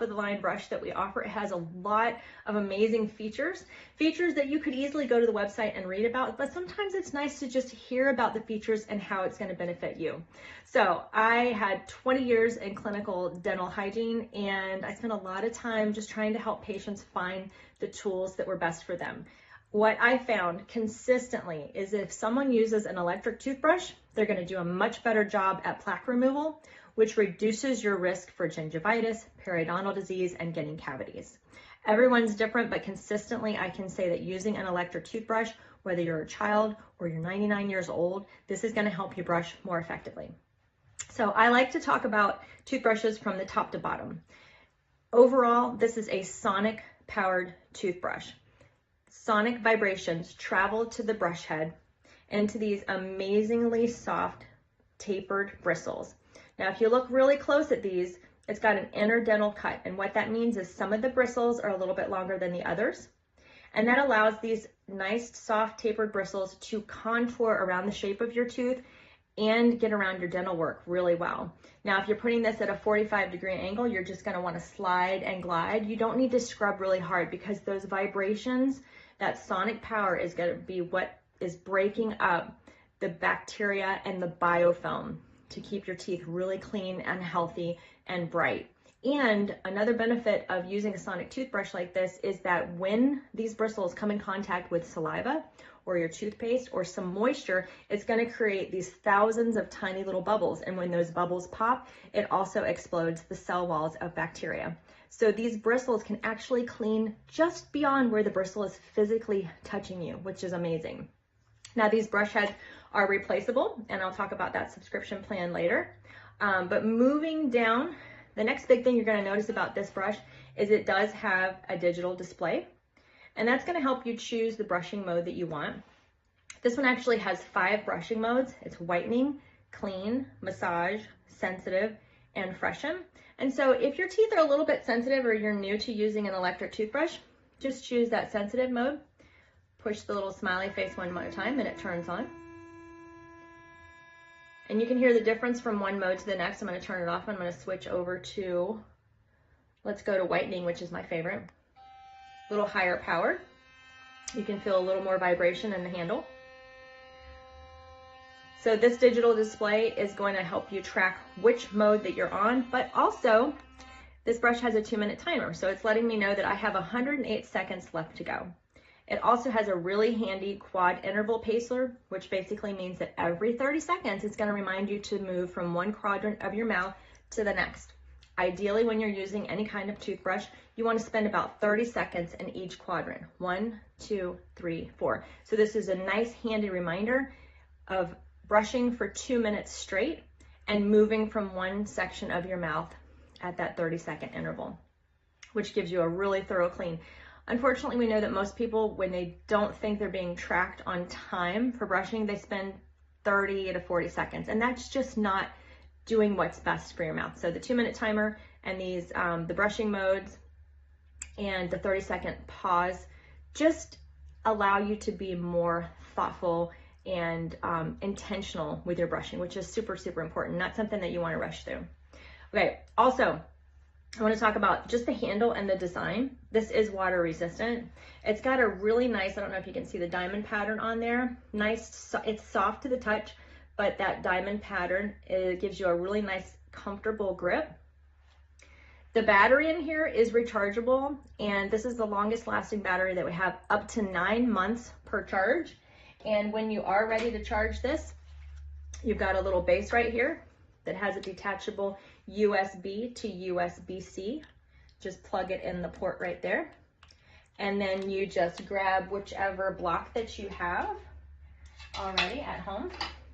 top of the line brush that we offer. It has a lot of amazing features that you could easily go to the website and read about, but sometimes it's nice to just hear about the features and how it's going to benefit you. So I had 20 years in clinical dental hygiene, and I spent a lot of time just trying to help patients find the tools that were best for them. What I found consistently is if someone uses an electric toothbrush, they're going to do a much better job at plaque removal, which reduces your risk for gingivitis, periodontal disease, and getting cavities. Everyone's different, but consistently I can say that using an electric toothbrush, whether you're a child or you're 99 years old, this is going to help you brush more effectively. So I like to talk about toothbrushes from the top to bottom. Overall, this is a sonic powered toothbrush. Sonic vibrations travel to the brush head into these amazingly soft tapered bristles. Now, if you look really close at these, it's got an inner dental cut. And what that means is some of the bristles are a little bit longer than the others. And that allows these nice soft tapered bristles to contour around the shape of your tooth and get around your dental work really well. Now, if you're putting this at a 45-degree angle, you're just going to want to slide and glide. You don't need to scrub really hard because those vibrations, that sonic power is going to be what is breaking up the bacteria and the biofilm to keep your teeth really clean and healthy and bright. And another benefit of using a sonic toothbrush like this is that when these bristles come in contact with saliva or your toothpaste or some moisture, it's going to create these thousands of tiny little bubbles. And when those bubbles pop, it also explodes the cell walls of bacteria. So these bristles can actually clean just beyond where the bristle is physically touching you, which is amazing. Now, these brush heads are replaceable, and I'll talk about that subscription plan later. But moving down, the next big thing you're going to notice about this brush is it does have a digital display, and that's going to help you choose the brushing mode that you want. This one actually has 5 brushing modes. It's whitening, clean, massage, sensitive, and freshen. And so if your teeth are a little bit sensitive or you're new to using an electric toothbrush, just choose that sensitive mode. Push the little smiley face one more time and it turns on. And you can hear the difference from one mode to the next. I'm going to turn it off. I'm going to switch over to, let's go to whitening, which is my favorite. A little higher power. You can feel a little more vibration in the handle. So this digital display is going to help you track which mode that you're on, but also this brush has a 2-minute timer. So it's letting me know that I have 108 seconds left to go. It also has a really handy quad interval pacer, which basically means that every 30 seconds, it's going to remind you to move from one quadrant of your mouth to the next. Ideally, when you're using any kind of toothbrush, you want to spend about 30 seconds in each quadrant. 1, 2, 3, 4. So this is a nice handy reminder of brushing for 2 minutes straight and moving from one section of your mouth at that 30-second interval, which gives you a really thorough clean. Unfortunately, we know that most people, when they don't think they're being tracked on time for brushing, they spend 30 to 40 seconds, and that's just not doing what's best for your mouth. So the 2-minute timer and these, the brushing modes and the 30-second pause just allow you to be more thoughtful and intentional with your brushing, which is super, super important, not something that you want to rush through. Okay, also, I want to talk about just the handle and the design. This is water resistant. It's got a really nice, I don't know if you can see the diamond pattern on there. Nice, it's soft to the touch, but that diamond pattern, it gives you a really nice, comfortable grip. The battery in here is rechargeable, and this is the longest lasting battery that we have, up to 9 months per charge. And when you are ready to charge this, you've got a little base right here that has a detachable USB to USB-C. Just plug it in the port right there. And then you just grab whichever block that you have already at home,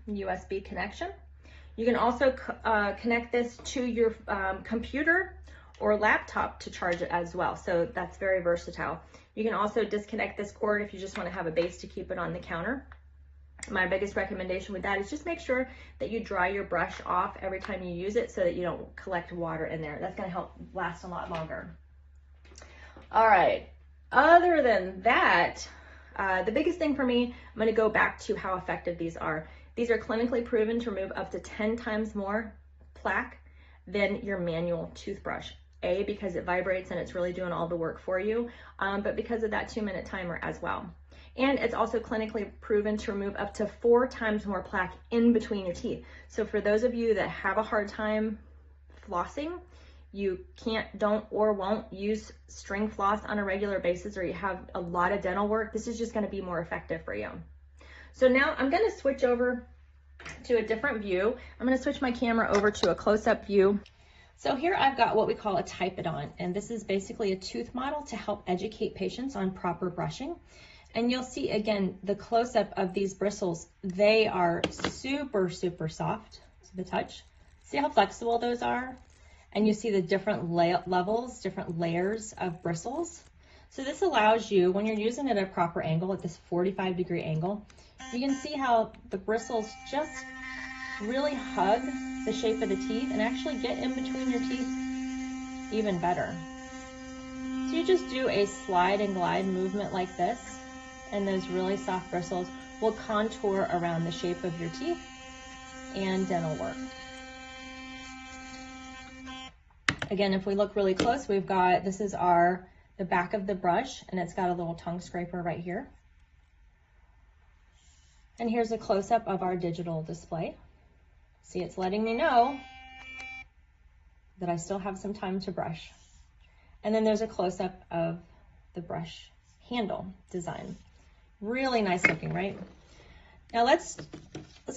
USB connection. You can also connect this to your computer or laptop to charge it as well. So that's very versatile. You can also disconnect this cord if you just want to have a base to keep it on the counter. My biggest recommendation with that is just make sure that you dry your brush off every time you use it so that you don't collect water in there. That's going to help last a lot longer. All right, other than that, the biggest thing for me, I'm going to go back to how effective these are. These are clinically proven to remove up to 10 times more plaque than your manual toothbrush. A, because it vibrates and it's really doing all the work for you, but because of that 2-minute timer as well. And it's also clinically proven to remove up to 4 times more plaque in between your teeth. So for those of you that have a hard time flossing, you don't or won't use string floss on a regular basis, or you have a lot of dental work, this is just going to be more effective for you. So now I'm going to switch over to a different view. I'm going to switch my camera over to a close-up view. So here I've got what we call a type it on, and this is basically a tooth model to help educate patients on proper brushing. And you'll see again the close-up of these bristles. They are super, super soft to the touch. See how flexible those are? And you see the different levels, different layers of bristles. So this allows you, when you're using it at a proper angle, at this 45-degree angle, you can see how the bristles just really hug the shape of the teeth and actually get in between your teeth even better. So you just do a slide and glide movement like this, and those really soft bristles will contour around the shape of your teeth and dental work. Again, if we look really close, we've got, this is the back of the brush, and it's got a little tongue scraper right here. And here's a close-up of our digital display. See, it's letting me know that I still have some time to brush. And then there's a close-up of the brush handle design. Really nice looking, right? Now let's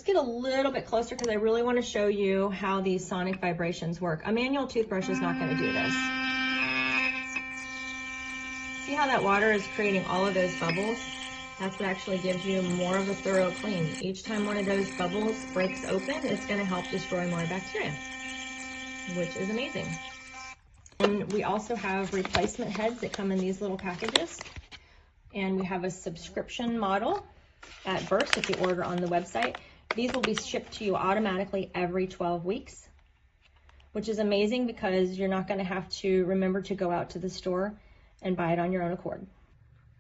get a little bit closer, because I really want to show you how these sonic vibrations work. A manual toothbrush is not going to do this. See how that water is creating all of those bubbles? That's what actually gives you more of a thorough clean. Each time one of those bubbles breaks open, it's going to help destroy more bacteria, which is amazing. And we also have replacement heads that come in these little packages. And we have a subscription model at BURST if you order on the website. These will be shipped to you automatically every 12 weeks, which is amazing because you're not going to have to remember to go out to the store and buy it on your own accord.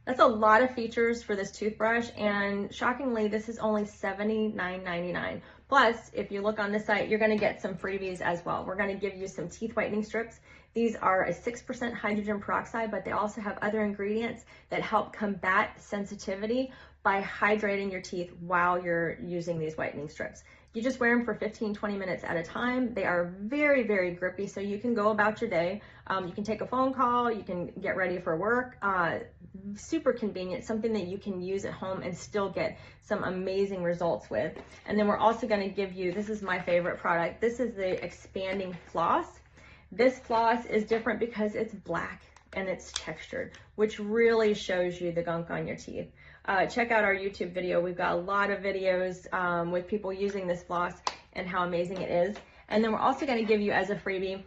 That's a lot of features for this toothbrush, and shockingly, this is only $79.99. Plus, if you look on the site, you're going to get some freebies as well. We're going to give you some teeth whitening strips. These are a 6% hydrogen peroxide, but they also have other ingredients that help combat sensitivity by hydrating your teeth while you're using these whitening strips. You just wear them for 15-20 minutes at a time. They are very, very grippy, so you can go about your day. You can take a phone call, you can get ready for work. Super convenient, something that you can use at home and still get some amazing results with. And then we're also going to give you, this is my favorite product, this is the expanding floss. This floss is different because it's black and it's textured, which really shows you the gunk on your teeth. Check out our YouTube video. We've got a lot of videos with people using this floss and how amazing it is. And then we're also going to give you as a freebie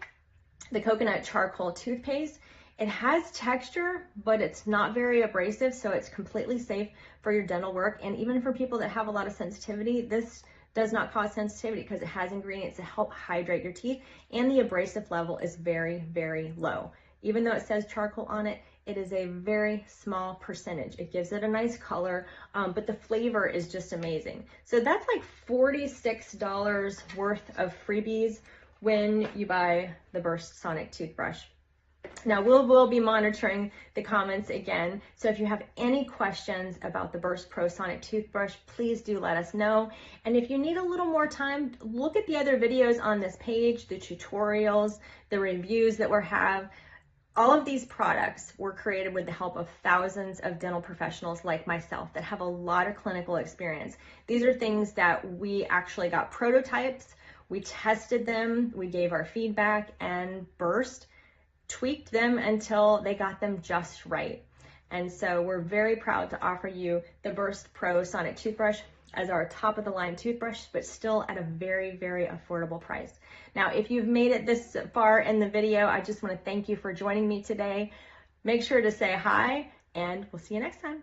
the coconut charcoal toothpaste. It has texture, but it's not very abrasive, so it's completely safe for your dental work. And even for people that have a lot of sensitivity, this does not cause sensitivity because it has ingredients to help hydrate your teeth, and the abrasive level is very, very low. Even though it says charcoal on it, it is a very small percentage. It gives it a nice color, but the flavor is just amazing. So that's like $46 worth of freebies when you buy the BURST Sonic Toothbrush. Now we'll be monitoring the comments again, so if you have any questions about the BURST Pro Sonic Toothbrush, please do let us know. And if you need a little more time, look at the other videos on this page, the tutorials, the reviews that we have. All of these products were created with the help of thousands of dental professionals like myself that have a lot of clinical experience. These are things that we actually got prototypes, we tested them, we gave our feedback, and BURST tweaked them until they got them just right. And so we're very proud to offer you the BURST Pro Sonic Toothbrush as our top of the line toothbrush, but still at a very, very affordable price. Now, if you've made it this far in the video, I just want to thank you for joining me today. Make sure to say hi, and we'll see you next time.